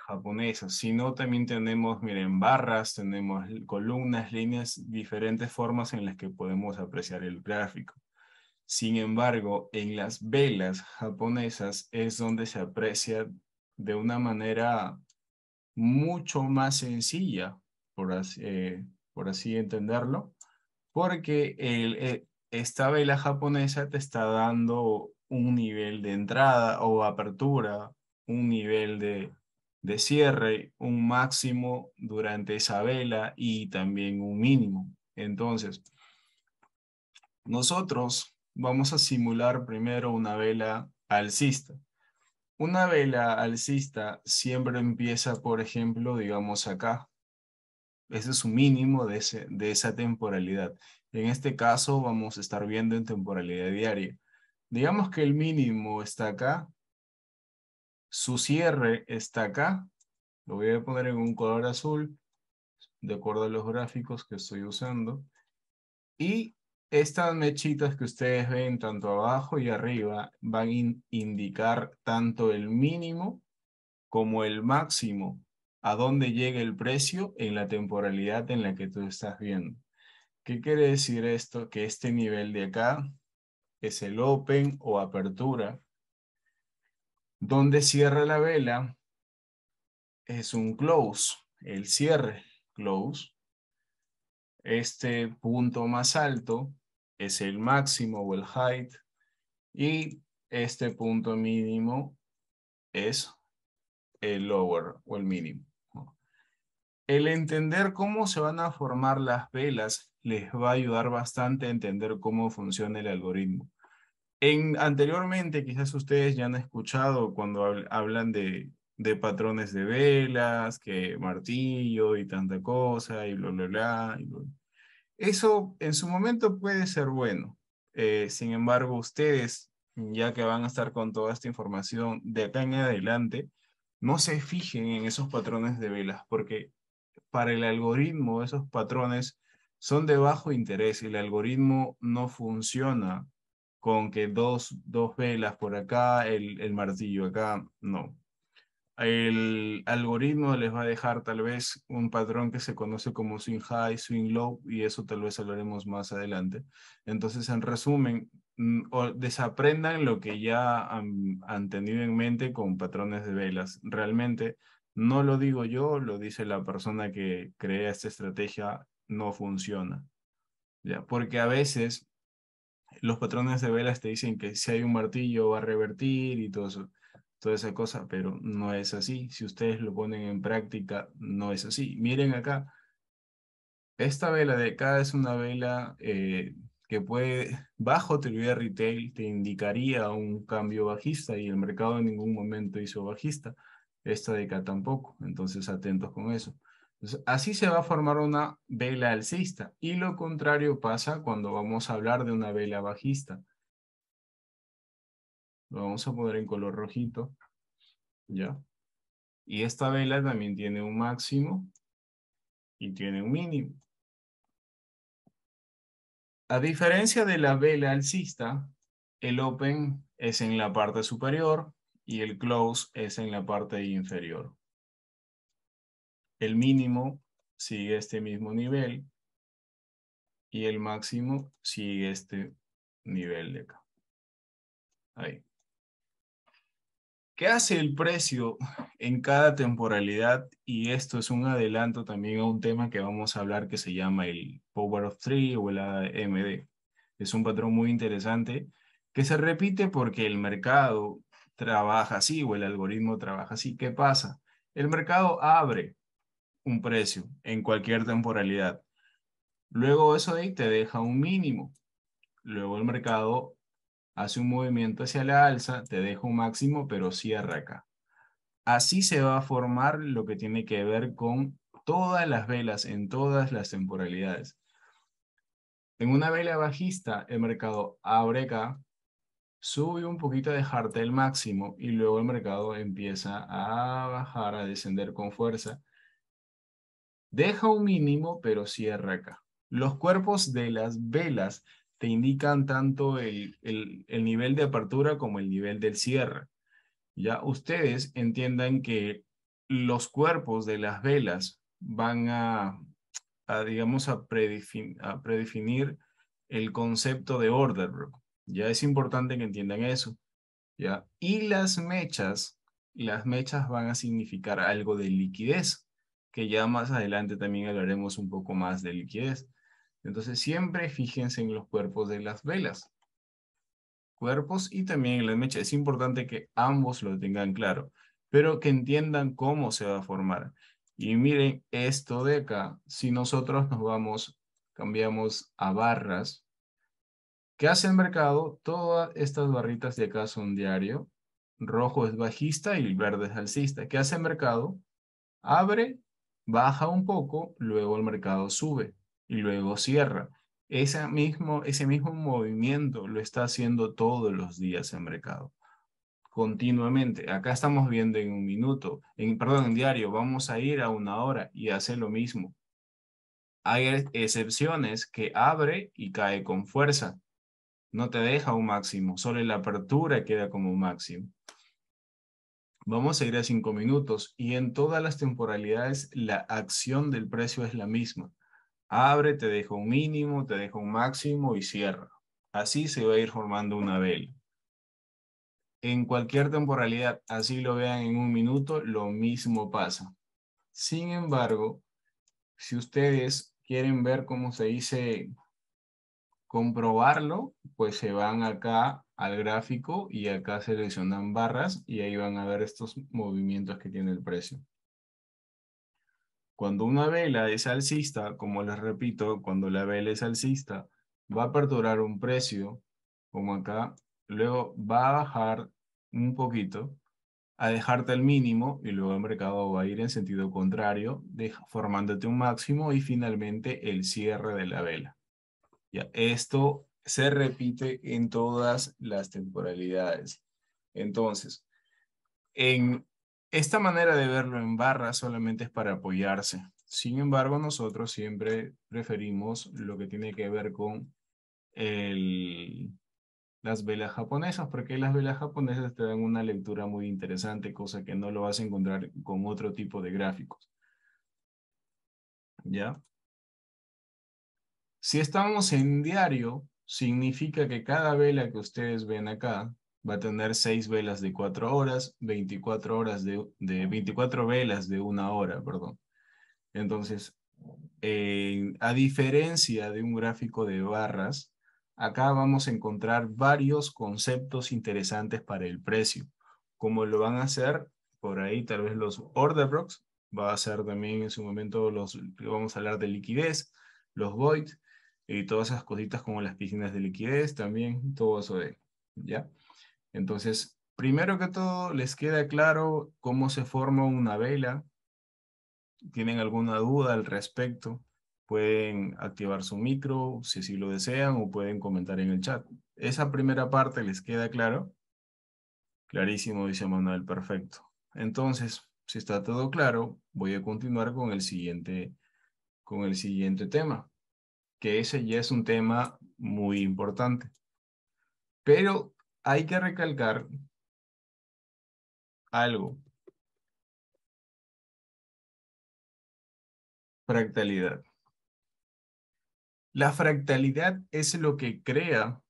japonesas, sino también tenemos, miren, barras, tenemos columnas, líneas, diferentes formas en las que podemos apreciar el gráfico. Sin embargo, en las velas japonesas es donde se aprecia de una manera mucho más sencilla, por así entenderlo, porque esta vela japonesa te está dando un nivel de entrada o apertura, un nivel de cierre, un máximo durante esa vela y también un mínimo. Entonces, nosotros vamos a simular primero una vela alcista. Una vela alcista siempre empieza, por ejemplo, digamos acá. Ese es su mínimo de esa temporalidad. En este caso vamos a estar viendo en temporalidad diaria. Digamos que el mínimo está acá, su cierre está acá. Lo voy a poner en un color azul, de acuerdo a los gráficos que estoy usando. Y estas mechitas que ustedes ven tanto abajo y arriba van a indicar tanto el mínimo como el máximo, a dónde llega el precio en la temporalidad en la que tú estás viendo. ¿Qué quiere decir esto? Que este nivel de acá es el open o apertura. Donde cierra la vela es un close, el cierre, close. Este punto más alto es el máximo o el height. Y este punto mínimo es el lower o el mínimo. El entender cómo se van a formar las velas les va a ayudar bastante a entender cómo funciona el algoritmo. Anteriormente, quizás ustedes ya han escuchado cuando hablan de patrones de velas, que martillo y tanta cosa, y bla, bla, bla. Eso en su momento puede ser bueno. Sin embargo, ustedes, ya que van a estar con toda esta información de acá en adelante, no se fijen en esos patrones de velas, porque para el algoritmo esos patrones son de bajo interés. El algoritmo no funciona con que dos velas por acá, el martillo acá, no. El algoritmo les va a dejar tal vez un patrón que se conoce como swing high, swing low, y eso tal vez hablaremos más adelante. Entonces, en resumen, o desaprendan lo que ya han tenido en mente con patrones de velas. Realmente no lo digo yo, lo dice la persona que crea esta estrategia, no funciona. ¿Ya? Porque a veces los patrones de velas te dicen que si hay un martillo va a revertir y todo eso, toda esa cosa, pero no es así. Si ustedes lo ponen en práctica, no es así. Miren acá, esta vela de acá es una vela que puede, bajo teoría retail, te indicaría un cambio bajista y el mercado en ningún momento hizo bajista. Esta de acá tampoco, entonces atentos con eso. Entonces, así se va a formar una vela alcista y lo contrario pasa cuando vamos a hablar de una vela bajista. Lo vamos a poner en color rojito, ¿ya? Y esta vela también tiene un máximo y tiene un mínimo. A diferencia de la vela alcista, el open es en la parte superior y el close es en la parte inferior. El mínimo sigue este mismo nivel y el máximo sigue este nivel de acá. Ahí. ¿Qué hace el precio en cada temporalidad? Y esto es un adelanto también a un tema que vamos a hablar que se llama el Power of Three o el AMD. Es un patrón muy interesante que se repite porque el mercado trabaja así o el algoritmo trabaja así. ¿Qué pasa? El mercado abre un precio en cualquier temporalidad. Luego eso de ahí te deja un mínimo. Luego el mercado hace un movimiento hacia la alza, te deja un máximo, pero cierra acá. Así se va a formar lo que tiene que ver con todas las velas en todas las temporalidades. En una vela bajista, el mercado abre acá, sube un poquito de hartel máximo y luego el mercado empieza a bajar, a descender con fuerza. Deja un mínimo, pero cierra acá. Los cuerpos de las velas te indican tanto el nivel de apertura como el nivel del cierre. Ya ustedes entiendan que los cuerpos de las velas van digamos, a predefinir el concepto de order block. Ya es importante que entiendan eso, ¿ya? Y las mechas van a significar algo de liquidez, que ya más adelante también hablaremos un poco más de liquidez. Entonces siempre fíjense en los cuerpos de las velas. Cuerpos y también en las mechas. Es importante que ambos lo tengan claro, pero que entiendan cómo se va a formar. Y miren esto de acá, si nosotros cambiamos a barras, ¿qué hace el mercado? Todas estas barritas de acá son diario, rojo es bajista y el verde es alcista. ¿Qué hace el mercado? Abre, baja un poco, luego el mercado sube y luego cierra. Ese mismo movimiento lo está haciendo todos los días el mercado, continuamente. Acá estamos viendo en un minuto, perdón, en diario, vamos a ir a una hora y hace lo mismo. Hay excepciones que abre y cae con fuerza. No te deja un máximo, solo la apertura queda como un máximo. Vamos a ir a 5 minutos y en todas las temporalidades la acción del precio es la misma. Abre, te deja un mínimo, te deja un máximo y cierra. Así se va a ir formando una vela. En cualquier temporalidad, así lo vean en un minuto, lo mismo pasa. Sin embargo, si ustedes quieren ver cómo se dice comprobarlo, pues se van acá al gráfico y acá seleccionan barras y ahí van a ver estos movimientos que tiene el precio. Cuando una vela es alcista, como les repito, cuando la vela es alcista, va a aperturar un precio, como acá, luego va a bajar un poquito, a dejarte el mínimo y luego el mercado va a ir en sentido contrario, formándote un máximo y finalmente el cierre de la vela. Ya, esto se repite en todas las temporalidades. Entonces, en esta manera de verlo en barra solamente es para apoyarse. Sin embargo, nosotros siempre preferimos lo que tiene que ver con las velas japonesas, porque las velas japonesas te dan una lectura muy interesante, cosa que no lo vas a encontrar con otro tipo de gráficos. ¿Ya? Si estamos en diario, significa que cada vela que ustedes ven acá va a tener 6 velas de 4 horas, 24 horas de 24 velas de 1 hora, perdón. Entonces, a diferencia de un gráfico de barras, acá vamos a encontrar varios conceptos interesantes para el precio. Como lo van a hacer por ahí, tal vez los order blocks, va a ser también en su momento vamos a hablar de liquidez, los void y todas esas cositas como las piscinas de liquidez también, todo eso ¿ya? Entonces, primero que todo, les queda claro cómo se forma una vela. ¿Tienen alguna duda al respecto? Pueden activar su micro si así lo desean o pueden comentar en el chat. Esa primera parte les queda claro. Clarísimo, dice Manuel, perfecto. Entonces, si está todo claro, voy a continuar con el siguiente tema, que ese ya es un tema muy importante. Pero hay que recalcar algo. Fractalidad. La fractalidad es lo que crea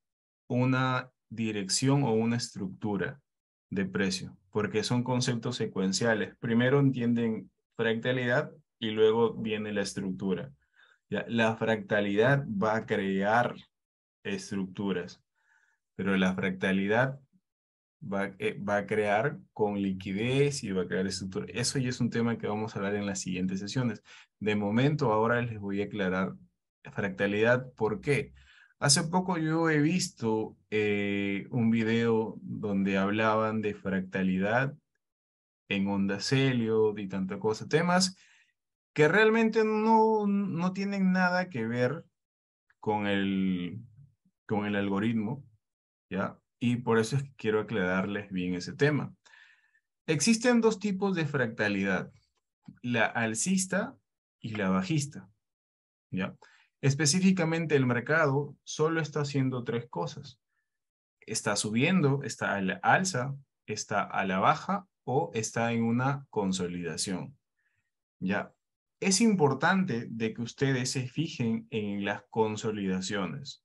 una dirección o una estructura de precio, porque son conceptos secuenciales. Primero entienden fractalidad y luego viene la estructura. Ya, la fractalidad va a crear estructuras, pero la fractalidad va a crear con liquidez y va a crear estructura. Eso ya es un tema que vamos a hablar en las siguientes sesiones. De momento, ahora les voy a aclarar fractalidad. ¿Por qué? Hace poco yo he visto un video donde hablaban de fractalidad en ondas Elliott y tanta cosa. Temas que realmente no tienen nada que ver con con el algoritmo, ¿ya? Y por eso es que quiero aclararles bien ese tema. Existen dos tipos de fractalidad, la alcista y la bajista, ¿ya? Específicamente el mercado solo está haciendo tres cosas. Está subiendo, está a la alza, está a la baja o está en una consolidación. ¿Ya? Es importante de que ustedes se fijen en las consolidaciones.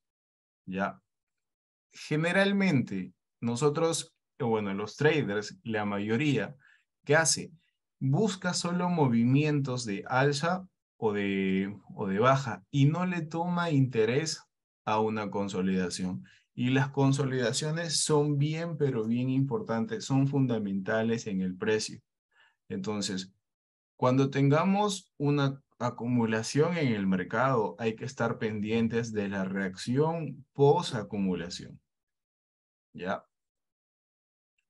¿Ya? Generalmente, nosotros, bueno, los traders, la mayoría, ¿qué hace? Busca solo movimientos de alza o de baja y no le toma interés a una consolidación. Y las consolidaciones son bien, pero bien importantes, son fundamentales en el precio. Entonces, cuando tengamos una acumulación en el mercado, hay que estar pendientes de la reacción post-acumulación. ¿Ya?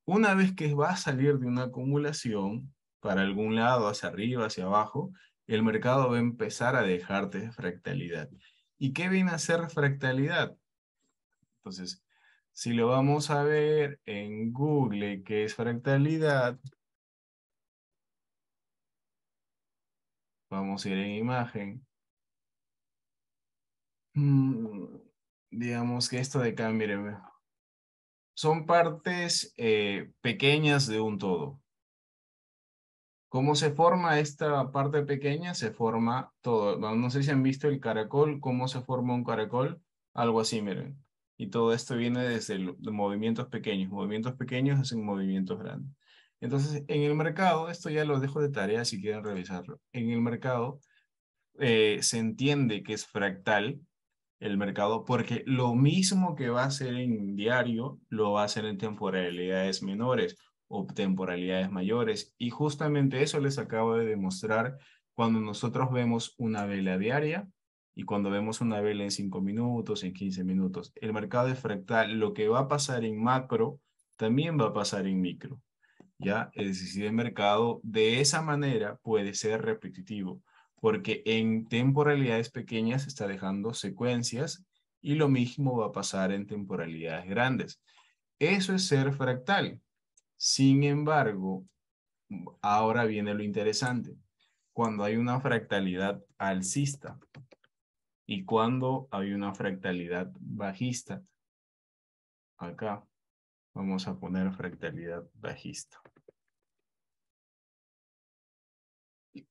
Una vez que va a salir de una acumulación, para algún lado, hacia arriba, hacia abajo, el mercado va a empezar a dejarte fractalidad. ¿Y qué viene a ser fractalidad? Entonces, si lo vamos a ver en Google, ¿qué es fractalidad? Vamos a ir en imagen. Digamos que esto de acá, miren, son partes pequeñas de un todo. ¿Cómo se forma esta parte pequeña? Se forma todo. No sé si han visto el caracol, cómo se forma un caracol, algo así, miren. Y todo esto viene desde de movimientos pequeños. Movimientos pequeños hacen movimientos grandes. Entonces, en el mercado, esto ya lo dejo de tarea si quieren revisarlo. En el mercado se entiende que es fractal el mercado porque lo mismo que va a hacer en diario, lo va a hacer en temporalidades menores o temporalidades mayores. Y justamente eso les acabo de demostrar cuando nosotros vemos una vela diaria y cuando vemos una vela en 5 minutos, en 15 minutos. El mercado es fractal. Lo que va a pasar en macro también va a pasar en micro. ¿Ya? Es decir, el mercado de esa manera puede ser repetitivo, porque en temporalidades pequeñas está dejando secuencias y lo mismo va a pasar en temporalidades grandes. Eso es ser fractal. Sin embargo, ahora viene lo interesante. Cuando hay una fractalidad alcista y cuando hay una fractalidad bajista. Acá vamos a poner fractalidad bajista.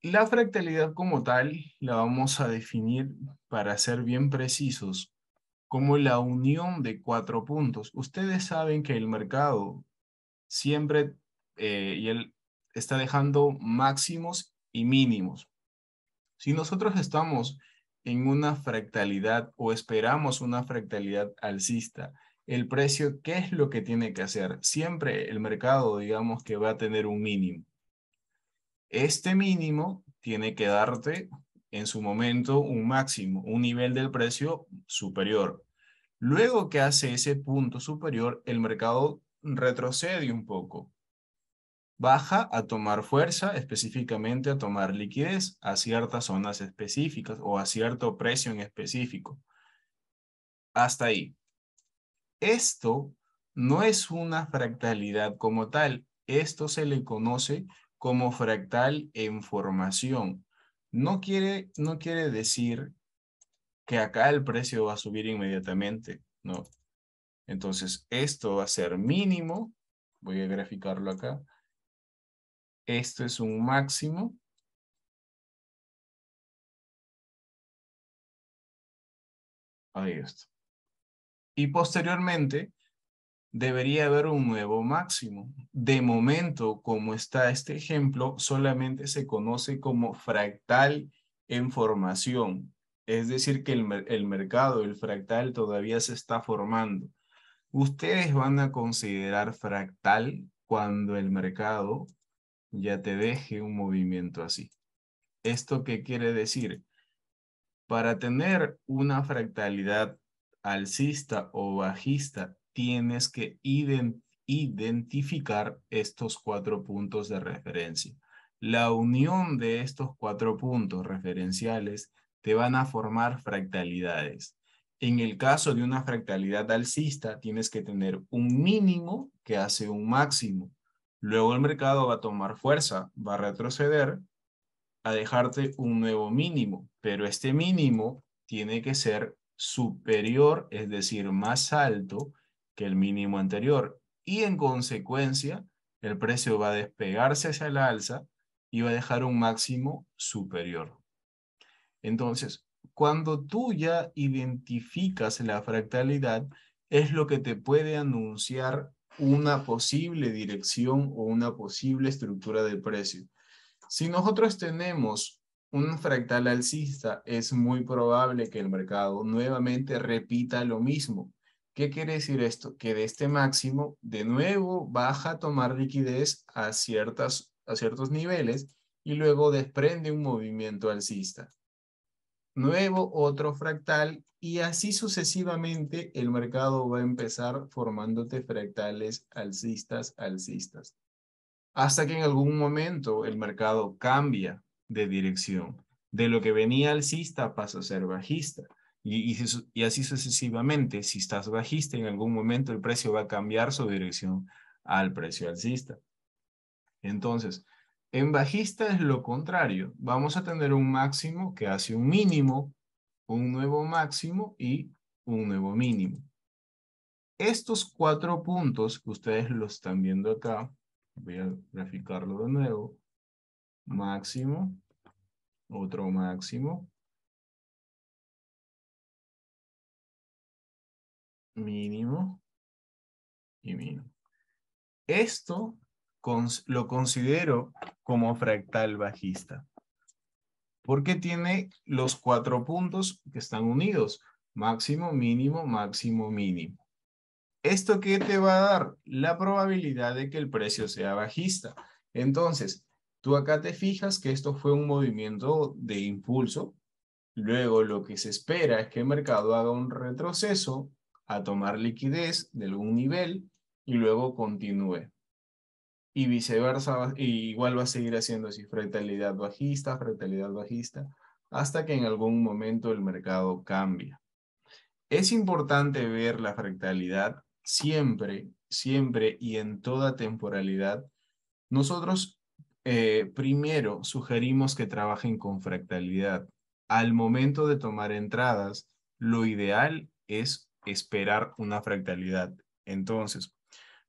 La fractalidad como tal la vamos a definir, para ser bien precisos, como la unión de 4 puntos. Ustedes saben que el mercado siempre y él está dejando máximos y mínimos. Si nosotros estamos en una fractalidad o esperamos una fractalidad alcista, el precio, ¿qué es lo que tiene que hacer? Siempre el mercado, digamos que va a tener un mínimo. Este mínimo tiene que darte en su momento un máximo, un nivel del precio superior. Luego que hace ese punto superior, el mercado retrocede un poco. Baja a tomar fuerza, específicamente a tomar liquidez a ciertas zonas específicas o a cierto precio en específico. Hasta ahí. Esto no es una fractalidad como tal. Esto se le conoce como fractal en formación. No quiere decir que acá el precio va a subir inmediatamente. No. Entonces, esto va a ser mínimo. Voy a graficarlo acá. Esto es un máximo. Ahí está. Y posteriormente, debería haber un nuevo máximo. De momento, como está este ejemplo, solamente se conoce como fractal en formación. Es decir, que el mercado, el fractal, todavía se está formando. Ustedes van a considerar fractal cuando el mercado ya te deje un movimiento así. ¿Esto qué quiere decir? Para tener una fractalidad alcista o bajista, tienes que identificar estos 4 puntos de referencia. La unión de estos 4 puntos referenciales te van a formar fractalidades. En el caso de una fractalidad alcista, tienes que tener un mínimo que hace un máximo. Luego el mercado va a tomar fuerza, va a retroceder a dejarte un nuevo mínimo, pero este mínimo tiene que ser superior, es decir, más alto que el mínimo anterior. Y en consecuencia, el precio va a despegarse hacia el alza y va a dejar un máximo superior. Entonces, cuando tú ya identificas la fractalidad, es lo que te puede anunciar una posible dirección o una posible estructura de precio. Si nosotros tenemos un fractal alcista, es muy probable que el mercado nuevamente repita lo mismo. ¿Qué quiere decir esto? Que de este máximo, de nuevo, baja a tomar liquidez a ciertos niveles y luego desprende un movimiento alcista. Nuevo otro fractal y así sucesivamente el mercado va a empezar formándote fractales alcistas, alcistas hasta que en algún momento el mercado cambia de dirección. De lo que venía alcista pasa a ser bajista. Y así sucesivamente, si estás bajista, en algún momento el precio va a cambiar su dirección al precio alcista. Entonces, en bajista es lo contrario. Vamos a tener un máximo que hace un mínimo, un nuevo máximo y un nuevo mínimo. Estos 4 puntos que ustedes lo están viendo acá, voy a graficarlo de nuevo. Máximo, otro máximo, mínimo y mínimo. Esto lo considero como fractal bajista, porque tiene los 4 puntos que están unidos. Máximo, mínimo, máximo, mínimo. ¿Esto qué te va a dar? La probabilidad de que el precio sea bajista. Entonces, tú acá te fijas que esto fue un movimiento de impulso. Luego, lo que se espera es que el mercado haga un retroceso a tomar liquidez de algún nivel y luego continúe. Y viceversa, y igual va a seguir haciendo así fractalidad bajista, hasta que en algún momento el mercado cambia. Es importante ver la fractalidad siempre, siempre y en toda temporalidad. Nosotros primero sugerimos que trabajen con fractalidad. Al momento de tomar entradas, lo ideal es esperar una fractalidad. Entonces,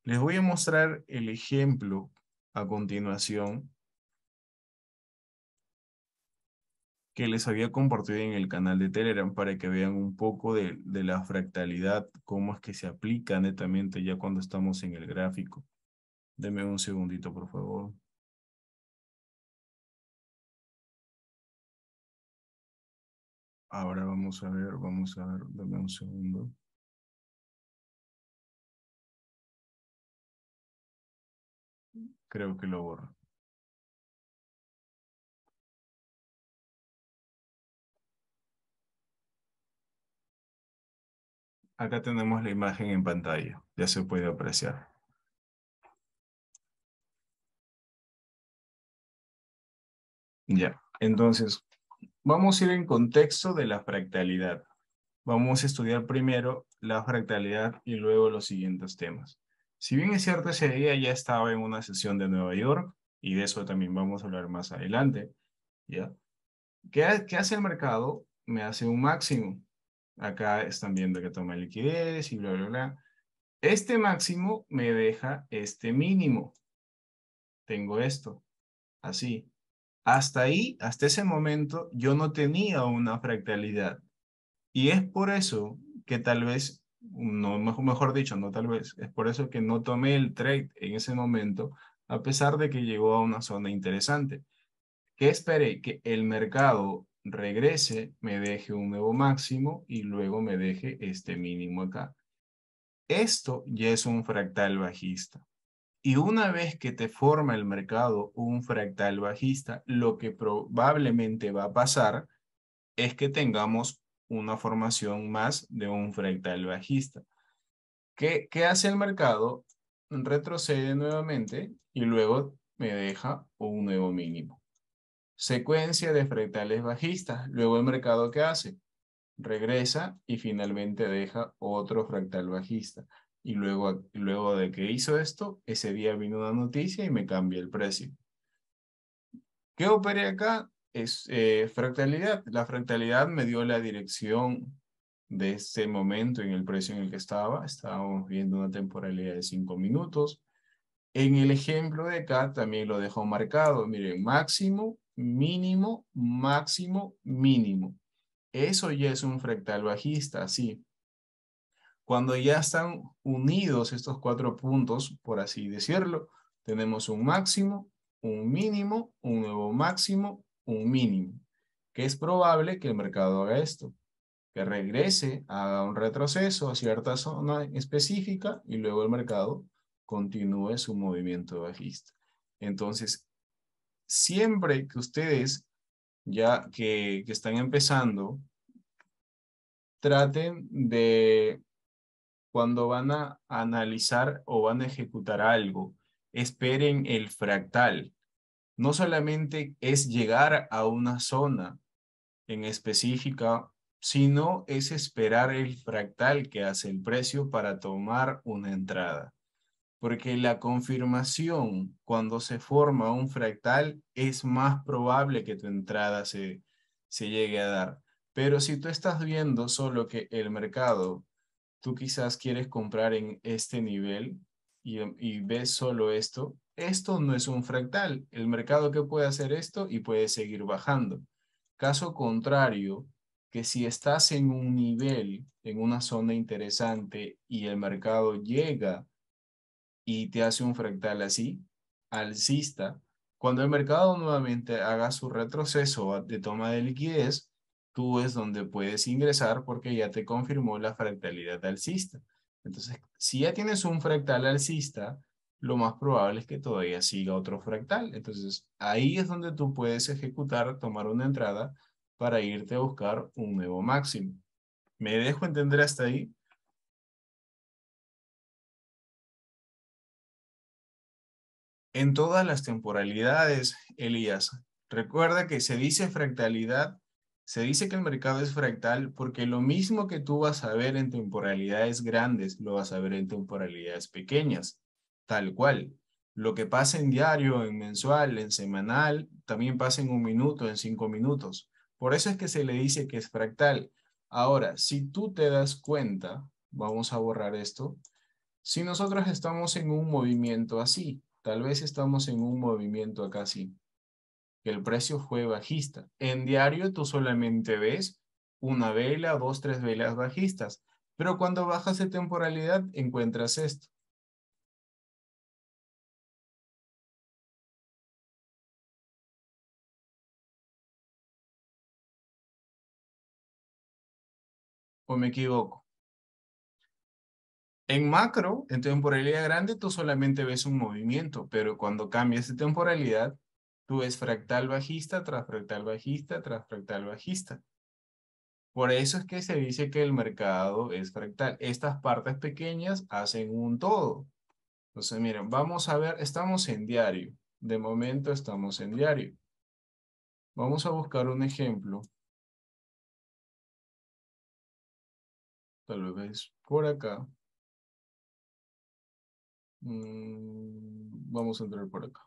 les voy a mostrar el ejemplo a continuación que les había compartido en el canal de Telegram para que vean un poco de la fractalidad, cómo es que se aplica netamente ya cuando estamos en el gráfico. Deme un segundito, por favor. Ahora vamos a ver, dame un segundo. Creo que lo borro. Acá tenemos la imagen en pantalla, ya se puede apreciar. Ya, entonces, vamos a ir en contexto de la fractalidad. Vamos a estudiar primero la fractalidad y luego los siguientes temas. Si bien es cierto, ese día ya estaba en una sesión de Nueva York, y de eso también vamos a hablar más adelante, ¿ya? ¿Qué hace el mercado? Me hace un máximo. Acá están viendo que toma liquidez y bla, bla, bla. Este máximo me deja este mínimo. Tengo esto, así. Hasta ahí, hasta ese momento, yo no tenía una fractalidad. Y es por eso que tal vez, no, mejor dicho, no tal vez, es por eso que no tomé el trade en ese momento, a pesar de que llegó a una zona interesante. ¿Qué esperé? Que el mercado regrese, me deje un nuevo máximo y luego me deje este mínimo acá. Esto ya es un fractal bajista. Y una vez que te forma el mercado un fractal bajista, lo que probablemente va a pasar es que tengamos una formación más de un fractal bajista. ¿Qué hace el mercado? Retrocede nuevamente y luego me deja un nuevo mínimo. Secuencia de fractales bajistas. Luego el mercado, ¿qué hace? Regresa y finalmente deja otro fractal bajista. Y luego de que hizo esto, ese día vino una noticia y me cambia el precio. ¿Qué operé acá? Es fractalidad. La fractalidad me dio la dirección de ese momento en el precio en el que estaba. Estábamos viendo una temporalidad de 5 minutos. En el ejemplo de acá también lo dejo marcado. Miren, máximo, mínimo, máximo, mínimo. Eso ya es un fractal bajista, sí. Cuando ya están unidos estos cuatro puntos, por así decirlo, tenemos un máximo, un mínimo, un nuevo máximo, un mínimo. Que es probable que el mercado haga esto, que regrese, haga un retroceso a cierta zona específica y luego el mercado continúe su movimiento bajista. Entonces, siempre que ustedes ya que están empezando, traten de cuando van a analizar o van a ejecutar algo, esperen el fractal. No solamente es llegar a una zona en específica, sino es esperar el fractal que hace el precio para tomar una entrada. Porque la confirmación, cuando se forma un fractal, es más probable que tu entrada se llegue a dar. Pero si tú estás viendo solo que el mercado tú quizás quieres comprar en este nivel y ves solo esto, esto no es un fractal. El mercado que puede hacer esto y puede seguir bajando. Caso contrario, que si estás en un nivel, en una zona interesante y el mercado llega y te hace un fractal así, alcista, cuando el mercado nuevamente haga su retroceso de toma de liquidez, tú es donde puedes ingresar porque ya te confirmó la fractalidad alcista. Entonces, si ya tienes un fractal alcista, lo más probable es que todavía siga otro fractal. Entonces, ahí es donde tú puedes ejecutar, tomar una entrada para irte a buscar un nuevo máximo. ¿Me dejo entender hasta ahí? En todas las temporalidades, Elías, recuerda que se dice fractalidad, se dice que el mercado es fractal porque lo mismo que tú vas a ver en temporalidades grandes, lo vas a ver en temporalidades pequeñas, tal cual. Lo que pasa en diario, en mensual, en semanal, también pasa en un minuto, en 5 minutos. Por eso es que se le dice que es fractal. Ahora, si tú te das cuenta, vamos a borrar esto. Si nosotros estamos en un movimiento así, tal vez estamos en un movimiento acá así, que el precio fue bajista. En diario tú solamente ves una vela, dos, tres velas bajistas, pero cuando bajas de temporalidad encuentras esto. ¿O me equivoco? En macro, en temporalidad grande, tú solamente ves un movimiento, pero cuando cambias de temporalidad, tú ves fractal bajista tras fractal bajista tras fractal bajista. Por eso es que se dice que el mercado es fractal. Estas partes pequeñas hacen un todo. Entonces, miren, vamos a ver, estamos en diario. De momento estamos en diario. Vamos a buscar un ejemplo. Tal vez por acá. Vamos a entrar por acá.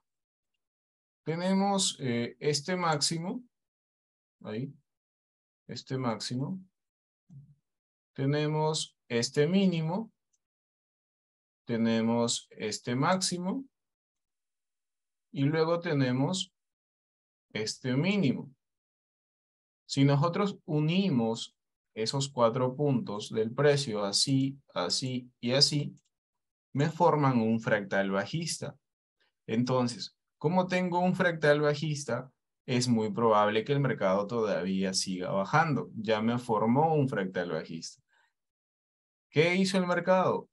Tenemos este máximo. Ahí. Este máximo. Tenemos este mínimo. Tenemos este máximo. Y luego tenemos este mínimo. Si nosotros unimos esos cuatro puntos del precio así, así y así, me forman un fractal bajista. Entonces, como tengo un fractal bajista, es muy probable que el mercado todavía siga bajando. Ya me formó un fractal bajista. ¿Qué hizo el mercado?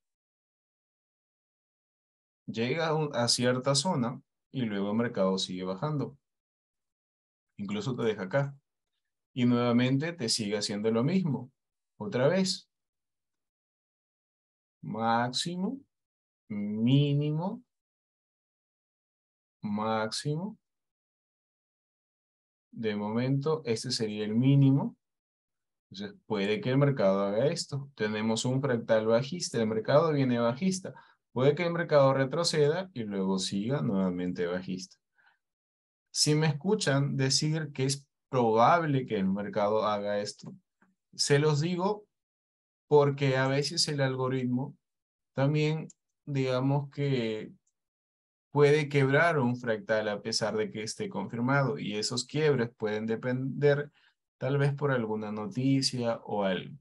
Llega a cierta zona y luego el mercado sigue bajando. Incluso te deja acá. Y nuevamente te sigue haciendo lo mismo. Otra vez. Máximo, mínimo, máximo. De momento, este sería el mínimo. Entonces, puede que el mercado haga esto. Tenemos un fractal bajista. El mercado viene bajista. Puede que el mercado retroceda y luego siga nuevamente bajista. Si me escuchan decir que es probable que el mercado haga esto, se los digo porque a veces el algoritmo también, digamos que puede quebrar un fractal a pesar de que esté confirmado. Y esos quiebres pueden depender tal vez por alguna noticia o algo.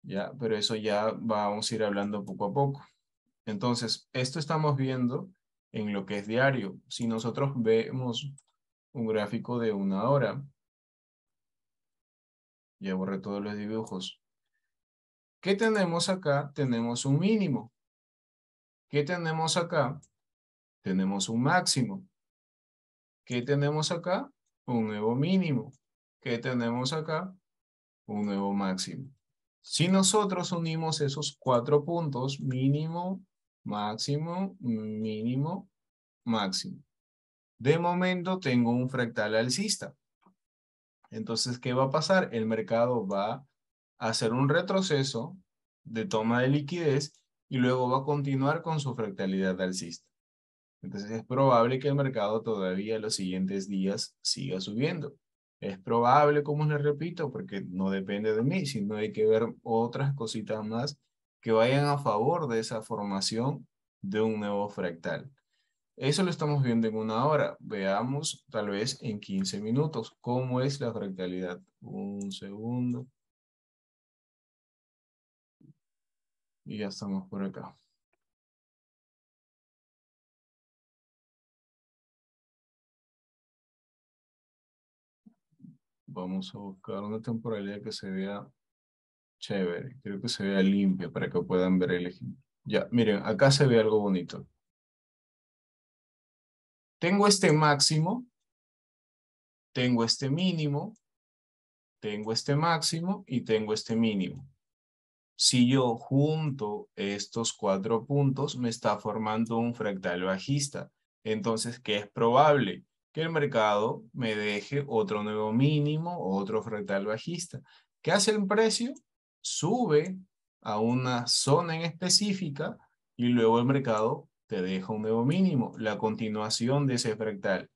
¿Ya? Pero eso ya vamos a ir hablando poco a poco. Entonces, esto estamos viendo en lo que es diario. Si nosotros vemos un gráfico de 1 hora, ya borré todos los dibujos. ¿Qué tenemos acá? Tenemos un mínimo. ¿Qué tenemos acá? Tenemos un máximo. ¿Qué tenemos acá? Un nuevo mínimo. ¿Qué tenemos acá? Un nuevo máximo. Si nosotros unimos esos 4 puntos, mínimo, máximo, mínimo, máximo. De momento tengo un fractal alcista. Entonces, ¿qué va a pasar? El mercado va a hacer un retroceso de toma de liquidez y luego va a continuar con su fractalidad alcista. Entonces es probable que el mercado todavía los siguientes días siga subiendo. Es probable, como les repito, porque no depende de mí, sino hay que ver otras cositas más que vayan a favor de esa formación de un nuevo fractal. Eso lo estamos viendo en 1 hora. Veamos tal vez en 15 minutos cómo es la fractalidad. Un segundo. Y ya estamos por acá. Vamos a buscar una temporalidad que se vea chévere. Creo que se vea limpia para que puedan ver el ejemplo. Ya, miren, acá se ve algo bonito. Tengo este máximo, tengo este mínimo, tengo este máximo y tengo este mínimo. Si yo junto estos 4 puntos, me está formando un fractal bajista. Entonces, ¿qué es probable? Que el mercado me deje otro nuevo mínimo o otro fractal bajista. ¿Qué hace el precio? Sube a una zona en específica y luego el mercado te deja un nuevo mínimo, la continuación de ese fractal.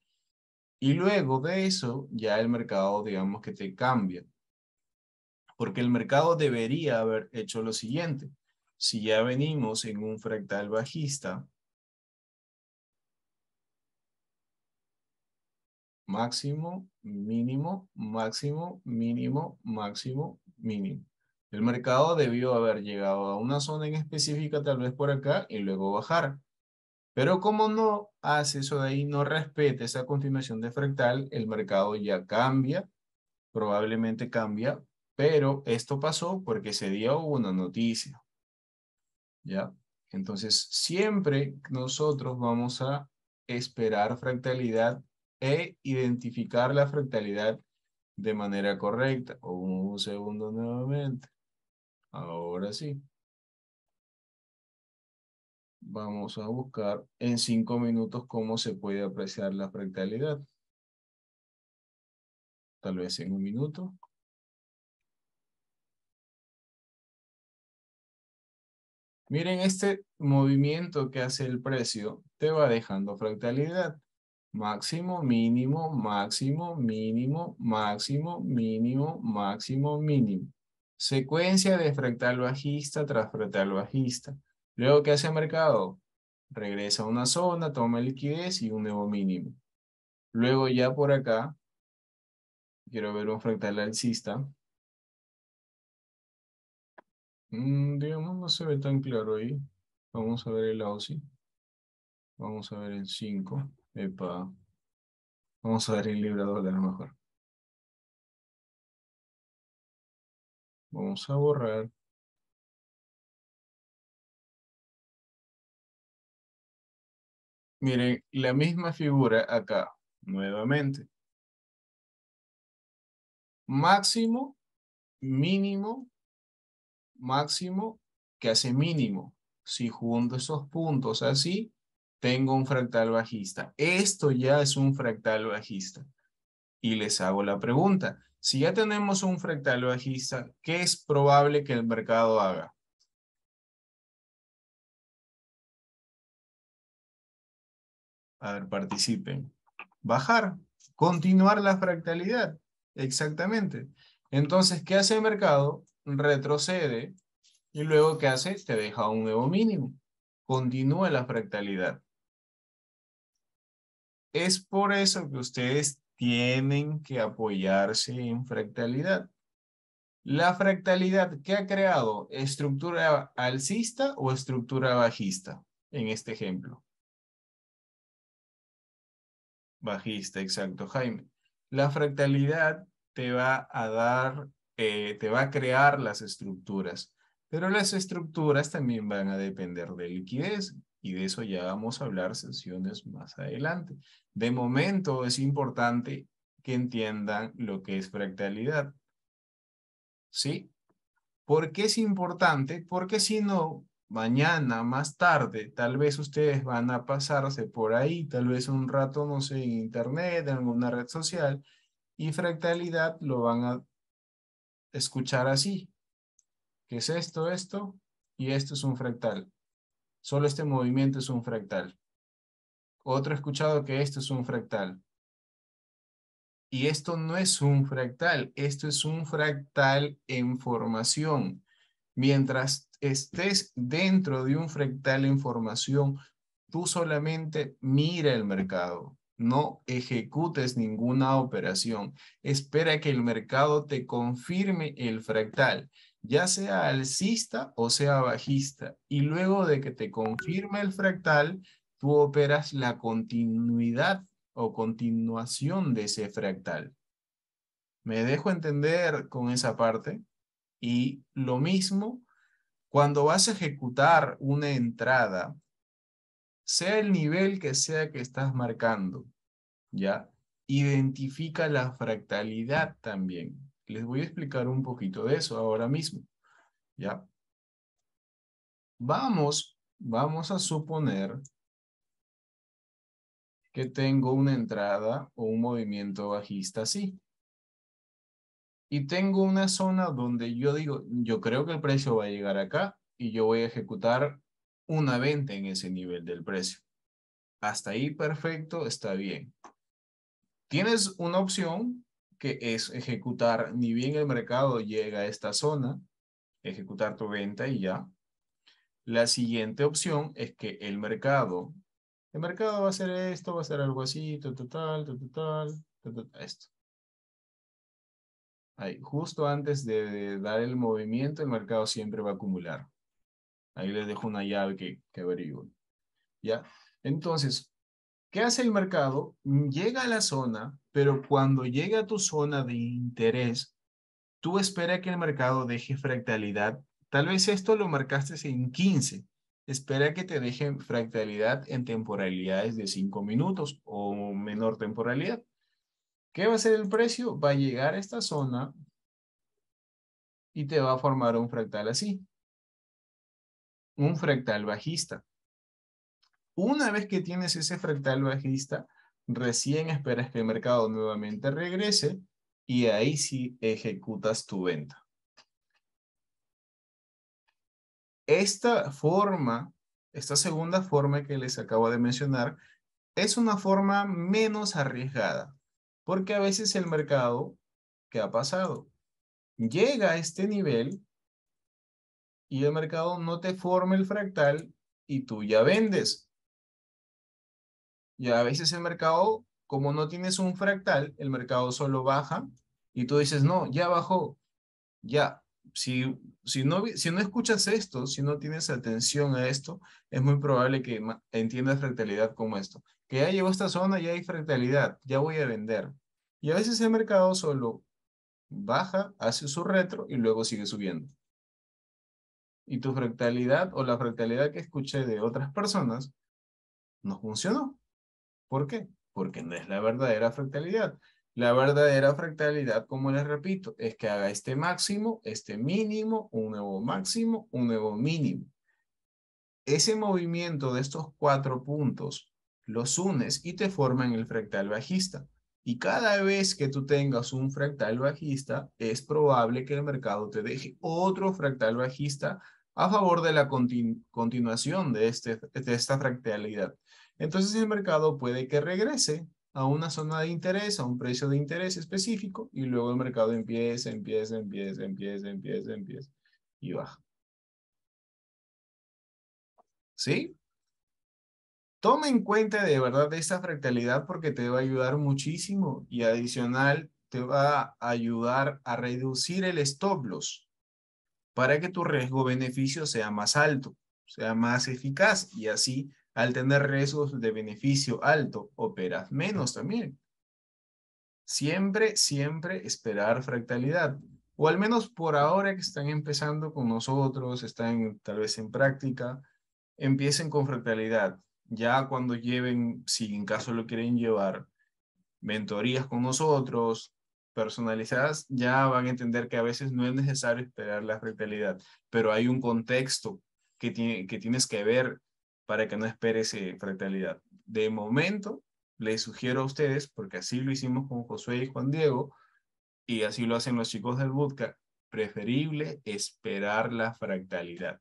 Y luego de eso, ya el mercado, digamos que te cambia. Porque el mercado debería haber hecho lo siguiente. Si ya venimos en un fractal bajista, máximo, mínimo, máximo, mínimo, máximo, mínimo. El mercado debió haber llegado a una zona en específica, tal vez por acá, y luego bajar. Pero como no hace eso de ahí, no respeta esa continuación de fractal, el mercado ya cambia, probablemente cambia, pero esto pasó porque ese día hubo una noticia. ¿Ya? Entonces, siempre nosotros vamos a esperar fractalidad e identificar la fractalidad de manera correcta. Un segundo nuevamente. Ahora sí. Vamos a buscar en 5 minutos cómo se puede apreciar la fractalidad. Tal vez en 1 minuto. Miren, este movimiento que hace el precio te va dejando fractalidad. Máximo, mínimo, máximo, mínimo, máximo, mínimo, máximo, mínimo. Secuencia de fractal bajista tras fractal bajista. Luego, ¿qué hace el mercado? Regresa a una zona, toma liquidez y un nuevo mínimo. Luego ya por acá, quiero ver un fractal alcista. Digamos, no se ve tan claro ahí. Vamos a ver el AUSI. Vamos a ver el 5. Epa. Vamos a ver el libro dólar mejor. Vamos a borrar. Miren, la misma figura acá, nuevamente. Máximo, mínimo, máximo, que hace mínimo. Si junto esos puntos así, tengo un fractal bajista. Esto ya es un fractal bajista. Y les hago la pregunta. Si ya tenemos un fractal bajista, ¿qué es probable que el mercado haga? A ver, participen. Bajar, continuar la fractalidad. Exactamente. Entonces, ¿qué hace el mercado? Retrocede y luego, ¿qué hace? Te deja un nuevo mínimo. Continúa la fractalidad. Es por eso que ustedes tienen que apoyarse en fractalidad. La fractalidad, ¿qué ha creado? ¿Estructura alcista o estructura bajista? En este ejemplo. Bajista, exacto, Jaime. La fractalidad te va a dar, te va a crear las estructuras, pero las estructuras también van a depender de liquidez y de eso ya vamos a hablar sesiones más adelante. De momento es importante que entiendan lo que es fractalidad, ¿sí? ¿Por qué es importante? Porque si no, mañana, más tarde, tal vez ustedes van a pasarse por ahí, tal vez un rato, no sé, en internet, en alguna red social, y fractalidad lo van a escuchar así. ¿Qué es esto? Esto, y esto es un fractal. Solo este movimiento es un fractal. Otro ha escuchado que esto es un fractal. Y esto no es un fractal, esto es un fractal en formación. Mientras estés dentro de un fractal en formación, tú solamente mira el mercado, no ejecutes ninguna operación. Espera que el mercado te confirme el fractal, ya sea alcista o sea bajista. Y luego de que te confirme el fractal, tú operas la continuidad o continuación de ese fractal. Me dejo entender con esa parte. Y lo mismo cuando vas a ejecutar una entrada, sea el nivel que estás marcando, ¿ya? Identifica la fractalidad también. Les voy a explicar un poquito de eso ahora mismo, ¿ya? Vamos a suponer que tengo una entrada o un movimiento bajista así. Y tengo una zona donde yo digo, yo creo que el precio va a llegar acá y yo voy a ejecutar una venta en ese nivel del precio. Hasta ahí perfecto, está bien. Tienes una opción que es ejecutar, ni bien el mercado llega a esta zona, ejecutar tu venta y ya. La siguiente opción es que el mercado va a hacer esto, va a hacer algo así, esto. Ahí, justo antes de dar el movimiento, el mercado siempre va a acumular. Ahí les dejo una llave que averigüen. ¿Ya? Entonces, ¿qué hace el mercado? Llega a la zona, pero cuando llega a tu zona de interés, tú espera que el mercado deje fractalidad. Tal vez esto lo marcaste en 15. Espera que te deje fractalidad en temporalidades de 5 minutos o menor temporalidad. ¿Qué va a hacer el precio? Va a llegar a esta zona y te va a formar un fractal así, un fractal bajista. Una vez que tienes ese fractal bajista, recién esperas que el mercado nuevamente regrese y ahí sí ejecutas tu venta. Esta forma, esta segunda forma que les acabo de mencionar, es una forma menos arriesgada, porque a veces el mercado, ¿qué ha pasado? Llega a este nivel y el mercado no te forma el fractal y tú ya vendes. Y a veces el mercado, como no tienes un fractal, el mercado solo baja y tú dices, no, ya bajó, ya. Si no escuchas esto, si no tienes atención a esto, es muy probable que entiendas fractalidad como esto. Que ya llegó a esta zona, ya hay fractalidad, ya voy a vender. Y a veces el mercado solo baja, hace su retro y luego sigue subiendo. Y tu fractalidad o la fractalidad que escuché de otras personas no funcionó. ¿Por qué? Porque no es la verdadera fractalidad. La verdadera fractalidad, como les repito, es que haga este máximo, este mínimo, un nuevo máximo, un nuevo mínimo. Ese movimiento de estos 4 puntos los unes y te forman el fractal bajista. Y cada vez que tú tengas un fractal bajista, es probable que el mercado te deje otro fractal bajista a favor de la continuación de esta fractalidad. Entonces el mercado puede que regrese a una zona de interés, a un precio de interés específico, y luego el mercado empieza y baja. ¿Sí? Toma en cuenta de verdad esta fractalidad porque te va a ayudar muchísimo y adicional te va a ayudar a reducir el stop loss para que tu riesgo-beneficio sea más alto, sea más eficaz y así al tener riesgos de beneficio alto operas menos también. Siempre, siempre esperar fractalidad. O al menos por ahora que están empezando con nosotros, están tal vez en práctica, empiecen con fractalidad. Ya cuando lleven, si en caso lo quieren llevar, mentorías con nosotros, personalizadas, ya van a entender que a veces no es necesario esperar la fractalidad, pero hay un contexto que tienes que ver para que no esperes fractalidad. De momento, les sugiero a ustedes, porque así lo hicimos con Josué y Juan Diego, y así lo hacen los chicos del bootcamp, preferible esperar la fractalidad.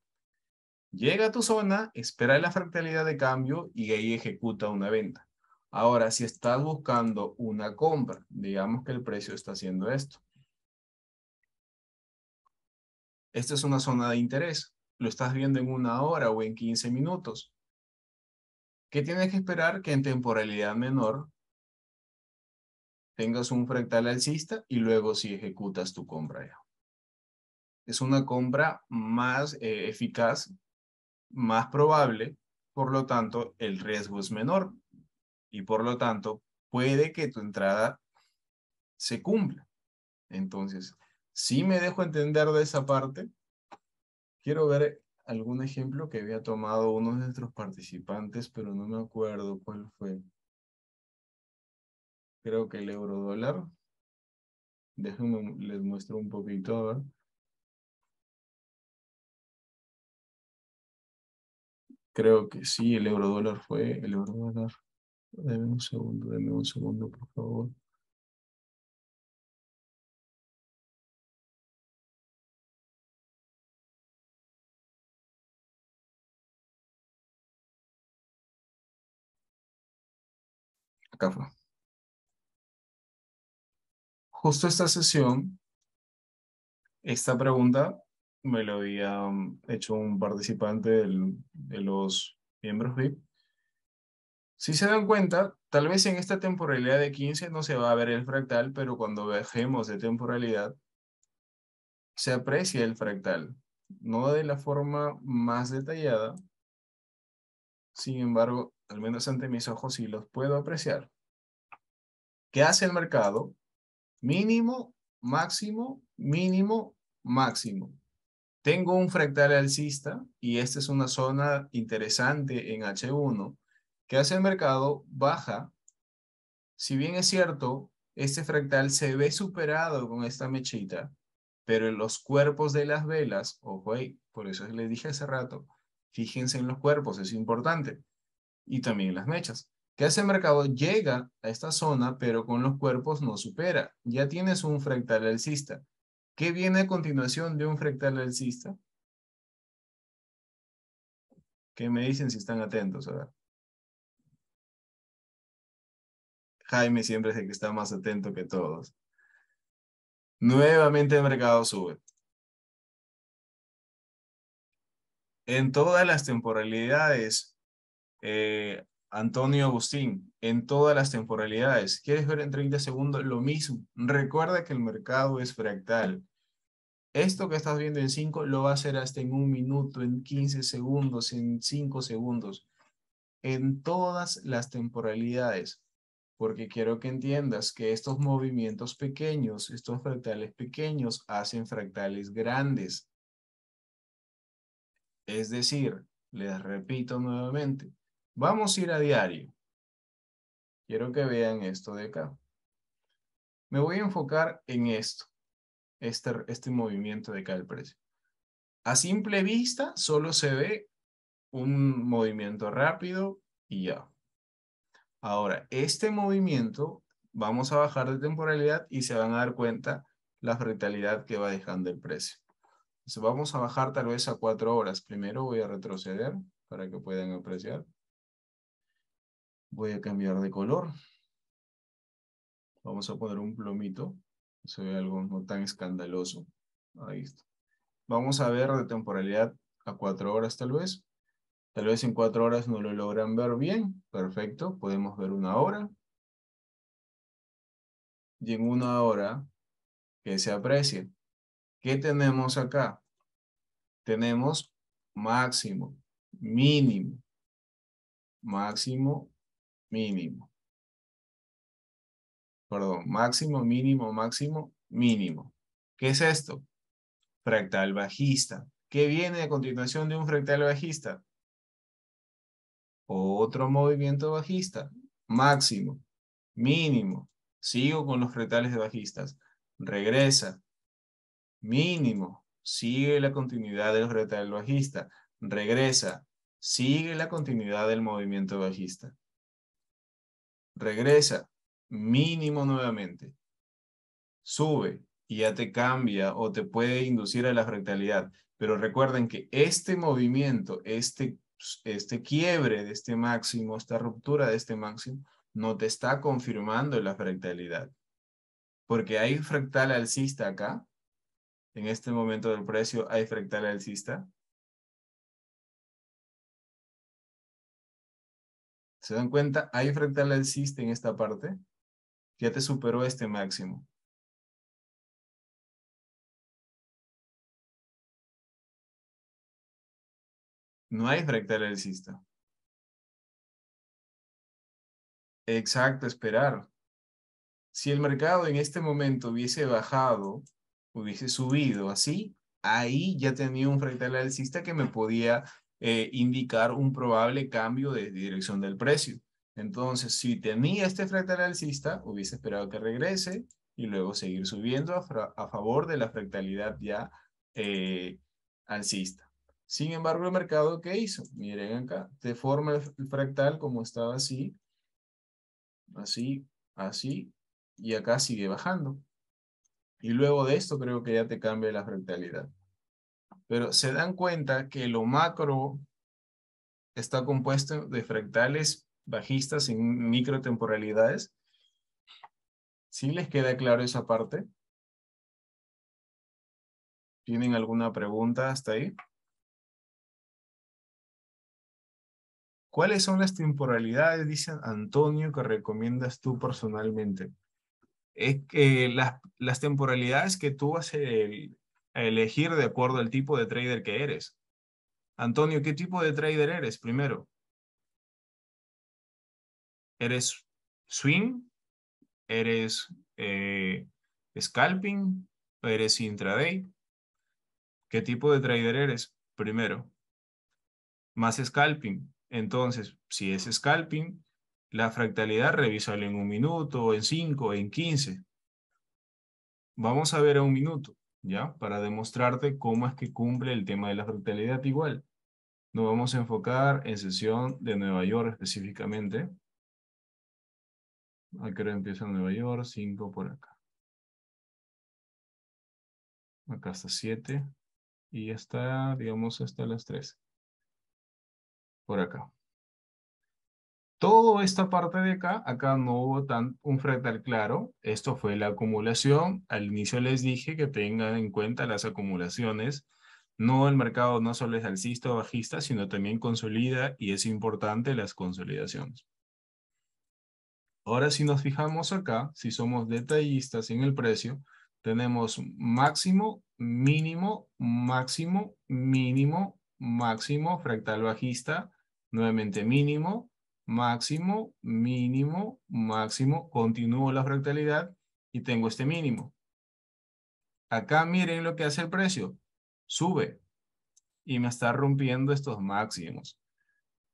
Llega a tu zona, espera la fractalidad de cambio y ahí ejecuta una venta. Ahora, si estás buscando una compra, digamos que el precio está haciendo esto. Esta es una zona de interés. Lo estás viendo en 1 hora o en 15 minutos. ¿Qué tienes que esperar? Que en temporalidad menor tengas un fractal alcista y luego si ejecutas tu compra ya. Es una compra más eficaz, más probable, por lo tanto el riesgo es menor y por lo tanto puede que tu entrada se cumpla. Entonces, si me dejo entender de esa parte, quiero ver algún ejemplo que había tomado uno de nuestros participantes, pero no me acuerdo cuál fue. Creo que el euro dólar. Déjenme, les muestro un poquito, a ver. Creo que sí, el euro dólar fue el euro dólar. Deme un segundo, por favor. Acá fue. Justo esta sesión, esta pregunta me lo había hecho un participante de los miembros VIP. Si se dan cuenta, tal vez en esta temporalidad de 15 no se va a ver el fractal, pero cuando bajemos de temporalidad, se aprecia el fractal. No de la forma más detallada, sin embargo, al menos ante mis ojos sí los puedo apreciar. ¿Qué hace el mercado? Mínimo, máximo, mínimo, máximo. Tengo un fractal alcista y esta es una zona interesante en H1. ¿Qué hace el mercado? Baja. Si bien es cierto, este fractal se ve superado con esta mechita, pero en los cuerpos de las velas, ojo ahí, por eso les dije hace rato, fíjense en los cuerpos, es importante, y también en las mechas. ¿Qué hace el mercado? Llega a esta zona, pero con los cuerpos no supera. Ya tienes un fractal alcista. ¿Qué viene a continuación de un fractal alcista? ¿Qué me dicen si están atentos? A ver. Jaime siempre es el que está más atento que todos. Nuevamente el mercado sube. En todas las temporalidades, Antonio Agustín, en todas las temporalidades. ¿Quieres ver en 30 segundos? Lo mismo. Recuerda que el mercado es fractal. Esto que estás viendo en 5 lo va a hacer hasta en 1 minuto, en 15 segundos, en 5 segundos. En todas las temporalidades. Porque quiero que entiendas que estos movimientos pequeños, estos fractales pequeños, hacen fractales grandes. Es decir, les repito nuevamente, vamos a ir a diario. Quiero que vean esto de acá. Me voy a enfocar en esto, este movimiento de acá del precio. A simple vista, solo se ve un movimiento rápido y ya. Ahora, este movimiento, vamos a bajar de temporalidad y se van a dar cuenta la fractalidad que va dejando el precio. Entonces vamos a bajar tal vez a 4 horas. Primero voy a retroceder para que puedan apreciar. Voy a cambiar de color. Vamos a poner un plomito. Se ve algo no tan escandaloso. Ahí está. Vamos a ver de temporalidad a 4 horas tal vez. Tal vez en 4 horas no lo logran ver bien. Perfecto, podemos ver una hora. Y en una hora, ¿qué se aprecia? ¿Qué tenemos acá? Tenemos máximo, mínimo, máximo, mínimo. Perdón, máximo, mínimo, máximo, mínimo. ¿Qué es esto? Fractal bajista. ¿Qué viene a continuación de un fractal bajista? Otro movimiento bajista. Máximo, mínimo. Sigo con los fractales de bajistas. Regresa. Mínimo. Sigue la continuidad del fractal bajista. Regresa. Sigue la continuidad del movimiento bajista. Regresa. Mínimo nuevamente. Sube y ya te cambia o te puede inducir a la fractalidad. Pero recuerden que este movimiento, este quiebre de este máximo, esta ruptura de este máximo, no te está confirmando la fractalidad. Porque hay fractal alcista acá. En este momento del precio hay fractal alcista. ¿Se dan cuenta? Hay fractal alcista en esta parte. Ya te superó este máximo. No hay fractal alcista. Exacto, esperar. Si el mercado en este momento hubiese bajado, hubiese subido así, ahí ya tenía un fractal alcista que me podía indicar un probable cambio de dirección del precio. Entonces, si tenía este fractal alcista, hubiese esperado que regrese y luego seguir subiendo a favor de la fractalidad ya eh, alcista. Sin embargo, el mercado, ¿qué hizo? Miren acá, te forma el fractal como estaba así, así, así, y acá sigue bajando. Y luego de esto creo que ya te cambia la fractalidad. Pero se dan cuenta que lo macro está compuesto de fractales bajistas en microtemporalidades. ¿Sí les queda claro esa parte? ¿Tienen alguna pregunta hasta ahí? ¿Cuáles son las temporalidades, dice Antonio, que recomiendas tú personalmente? Es que las temporalidades que tú vas a elegir de acuerdo al tipo de trader que eres. Antonio, ¿qué tipo de trader eres primero? ¿Eres swing? ¿Eres scalping? ¿Eres intraday? ¿Qué tipo de trader eres primero? Más scalping. Entonces, si es scalping, la fractalidad revísala en 1 minuto, en 5, en 15. Vamos a ver a 1 minuto, ¿ya? Para demostrarte cómo es que cumple el tema de la fractalidad igual. Nos vamos a enfocar en sesión de Nueva York específicamente. ¿A qué hora empieza Nueva York? 5 por acá. Acá está 7. Y está, digamos, hasta las 3. Por acá. Toda esta parte de acá, acá no hubo un fractal claro. Esto fue la acumulación. Al inicio les dije que tengan en cuenta las acumulaciones. No, el mercado no solo es alcista o bajista, sino también consolida y es importante las consolidaciones. Ahora si nos fijamos acá, si somos detallistas en el precio, tenemos máximo, mínimo, máximo, mínimo, máximo, fractal bajista, nuevamente mínimo, máximo, mínimo, máximo, continúo la fractalidad y tengo este mínimo. Acá miren lo que hace el precio, sube y me está rompiendo estos máximos.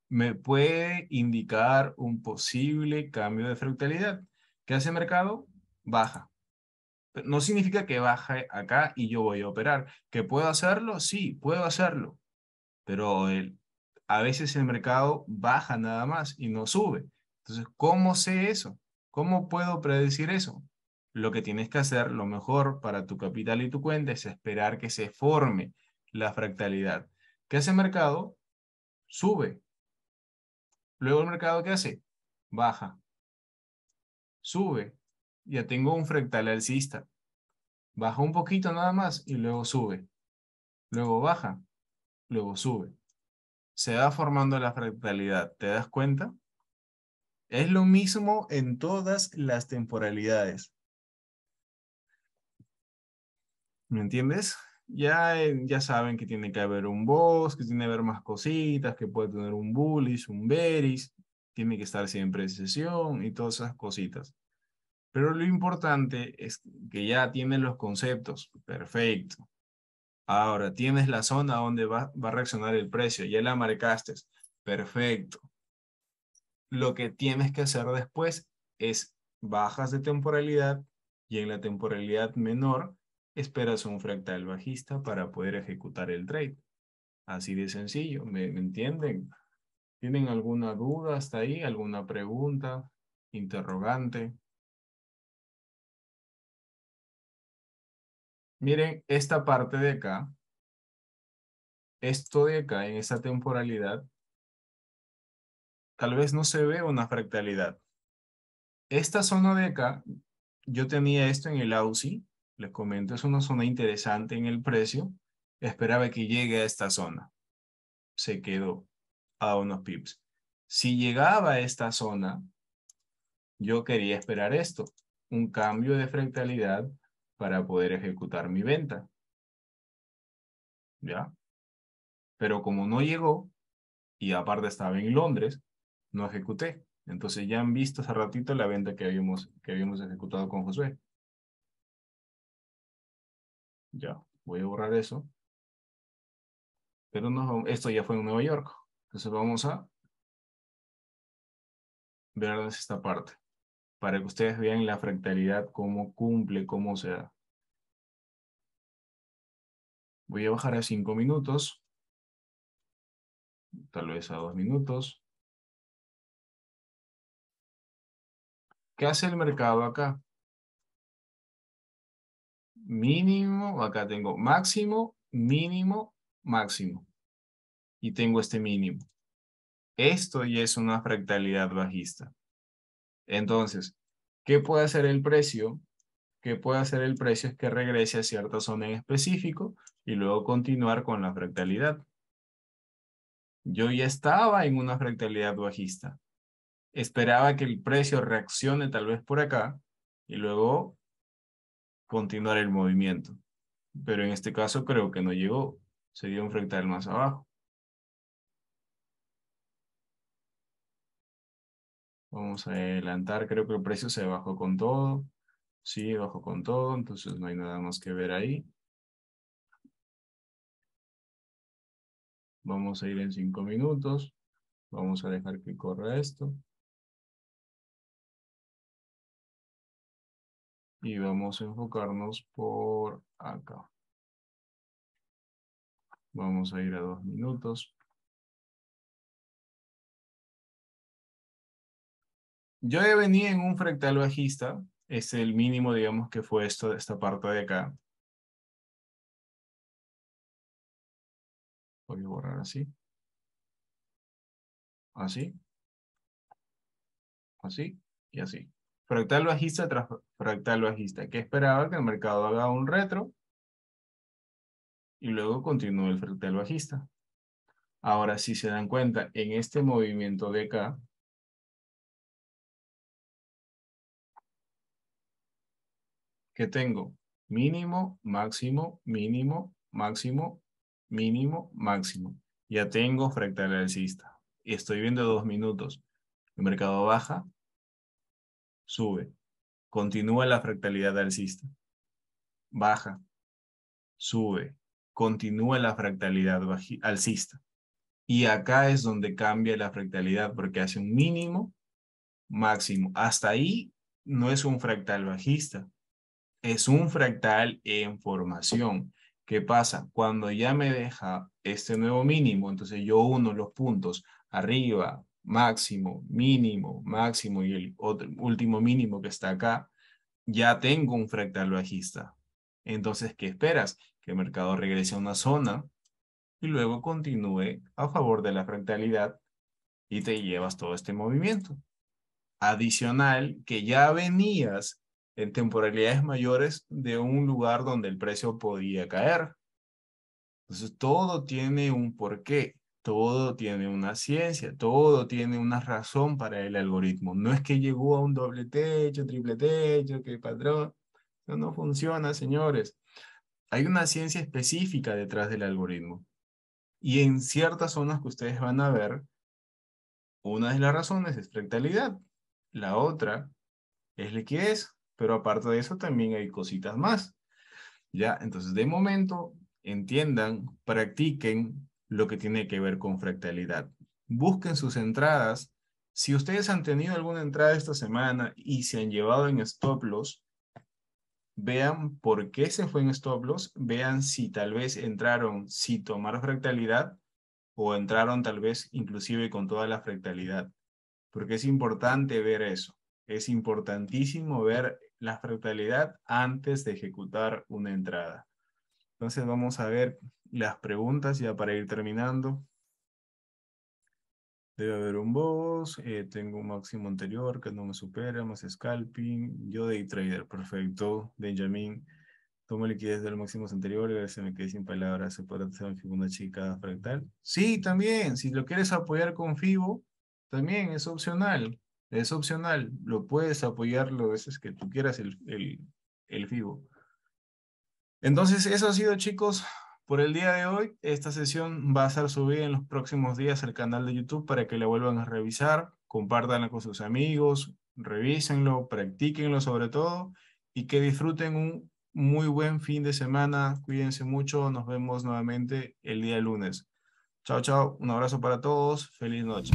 Me puede indicar un posible cambio de fractalidad. ¿Qué hace el mercado? Baja. No significa que baje acá y yo voy a operar. ¿Que puedo hacerlo? Sí, puedo hacerlo. Pero a veces el mercado baja nada más y no sube. Entonces, ¿cómo sé eso? ¿Cómo puedo predecir eso? Lo que tienes que hacer, lo mejor para tu capital y tu cuenta, es esperar que se forme la fractalidad. ¿Qué hace el mercado? Sube. Luego el mercado, ¿qué hace? Baja. Sube. Ya tengo un fractal alcista. Baja un poquito nada más y luego sube. Luego baja. Luego sube. Se va formando la fractalidad. ¿Te das cuenta? Es lo mismo en todas las temporalidades. ¿Me entiendes? Ya saben que tiene que haber un boss, que tiene que haber más cositas, que puede tener un bullish, un bearish, tiene que estar siempre en sesión y todas esas cositas. Pero lo importante es que ya tienes los conceptos. Perfecto. Ahora tienes la zona donde va a reaccionar el precio. Ya la marcaste. Perfecto. Lo que tienes que hacer después es bajas de temporalidad y en la temporalidad menor esperas un fractal bajista para poder ejecutar el trade. Así de sencillo. ¿Me entienden? ¿Tienen alguna duda hasta ahí? ¿Alguna pregunta? ¿Interrogante? Miren, esta parte de acá, esto de acá en esta temporalidad, tal vez no se ve una fractalidad. Esta zona de acá, yo tenía esto en el AUSI, les comento, es una zona interesante en el precio. Esperaba que llegue a esta zona. Se quedó a unos pips. Si llegaba a esta zona, yo quería esperar esto, un cambio de fractalidad para poder ejecutar mi venta. ¿Ya? Pero como no llegó, y aparte estaba en Londres, no ejecuté. Entonces ya han visto hace ratito la venta que habíamos ejecutado con Josué. Ya, voy a borrar eso. Pero no, esto ya fue en Nueva York. Entonces vamos a ver esta parte. Para que ustedes vean la fractalidad, cómo cumple, cómo se da. Voy a bajar a 5 minutos. Tal vez a 2 minutos. ¿Qué hace el mercado acá? Mínimo, acá tengo máximo, mínimo, máximo. Y tengo este mínimo. Esto ya es una fractalidad bajista. Entonces, ¿qué puede hacer el precio? ¿Qué puede hacer el precio? Es que regrese a cierta zona en específico y luego continuar con la fractalidad. Yo ya estaba en una fractalidad bajista. Esperaba que el precio reaccione tal vez por acá y luego continuar el movimiento. Pero en este caso creo que no llegó. Sería un fractal más abajo. Vamos a adelantar. Creo que el precio se bajó con todo. Sí, bajó con todo. Entonces no hay nada más que ver ahí. Vamos a ir en 5 minutos. Vamos a dejar que corra esto. Y vamos a enfocarnos por acá. Vamos a ir a 2 minutos. Yo he venido en un fractal bajista. Es el mínimo, digamos, que fue esta parte de acá. Voy a borrar así. Así. Así. Y así. Fractal bajista tras fractal bajista. ¿Qué esperaba? Que el mercado haga un retro. Y luego continúe el fractal bajista. Ahora, si se dan cuenta, en este movimiento de acá, ¿qué tengo? Mínimo, máximo, mínimo, máximo, mínimo, máximo. Ya tengo fractal alcista. Y estoy viendo 2 minutos. El mercado baja, sube. Continúa la fractalidad alcista. Baja, sube. Continúa la fractalidad alcista. Y acá es donde cambia la fractalidad porque hace un mínimo, máximo. Hasta ahí no es un fractal bajista. Es un fractal en formación. ¿Qué pasa? Cuando ya me deja este nuevo mínimo, entonces yo uno los puntos arriba, máximo, mínimo, máximo y el otro, último mínimo que está acá, ya tengo un fractal bajista. Entonces, ¿qué esperas? Que el mercado regrese a una zona y luego continúe a favor de la fractalidad y te llevas todo este movimiento. Adicional, que ya venías en temporalidades mayores de un lugar donde el precio podía caer. Entonces, todo tiene un porqué. Todo tiene una ciencia, todo tiene una razón para el algoritmo. No es que llegó a un doble techo, triple techo, que patrón. Eso no funciona, señores. Hay una ciencia específica detrás del algoritmo. Y en ciertas zonas que ustedes van a ver, una de las razones es fractalidad. La otra es liquidez. Pero aparte de eso también hay cositas más. Ya, entonces de momento entiendan, practiquen lo que tiene que ver con fractalidad. Busquen sus entradas. Si ustedes han tenido alguna entrada esta semana y se han llevado en stop loss, vean por qué se fue en stop loss, vean si tal vez entraron sin tomar fractalidad o entraron tal vez inclusive con toda la fractalidad, porque es importante ver eso. Es importantísimo ver la fractalidad antes de ejecutar una entrada. Entonces vamos a ver las preguntas ya para ir terminando. Debe haber un boss, tengo un máximo anterior que no me supera, más scalping, yo day trader, perfecto, Benjamín, tomo liquidez de los máximos anteriores, a ver si me quedé sin palabras, ¿se puede hacer un Fibonacci cada fractal? Sí, también, si lo quieres apoyar con Fibo, también es opcional, lo puedes apoyar las veces que tú quieras el Fibo. Entonces, eso ha sido, chicos, por el día de hoy. Esta sesión va a ser subida en los próximos días al canal de YouTube para que la vuelvan a revisar, compártanla con sus amigos, revísenlo, practíquenlo sobre todo y que disfruten un muy buen fin de semana. Cuídense mucho. Nos vemos nuevamente el día lunes. Chao, chao. Un abrazo para todos. Feliz noche.